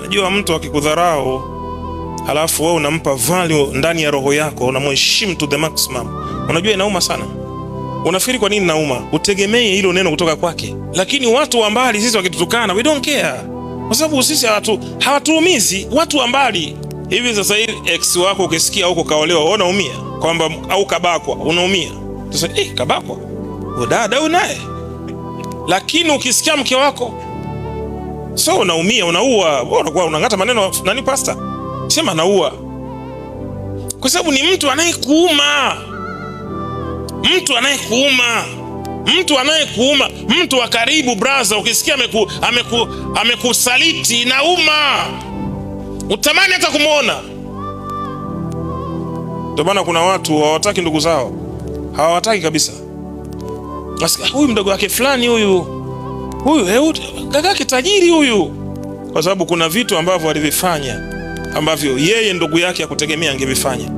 Unajua mtu akikudharau halafu wewe unampa value ndani ya roho yako, unamheshimu to the maximum, unajua inauma sana. Unafikiri kwa nini inauma? Utegemee hilo neno kutoka kwake. Lakini watu wa mbali sisi wakitutukana we don't care, kwa sababu sisi hawatuumizi. Watu wa mbali hivi sasa hivi ex wako ukisikia huko kaolewa unaumia, kwamba au kabakwa unaumia. Sasa kabakwa dada unaye, lakini ukisikia mke wako so unaumia, unaua. Unakuwa unangata maneno nani pasta? Sema naua, kwa sababu ni mtu anayekuuma, mtu anayekuuma, mtu wa karibu. Brother, ukisikia amekusaliti nauma, utamani hata kumuona. Ndio maana kuna watu hawataki ndugu zao, hawataki kabisa. Huyu mdogo wake fulani, huyu kakake tajiri huyu, kwa sababu kuna vitu ambavyo alivifanya ambavyo yeye ndugu yake hakutegemea angevifanya.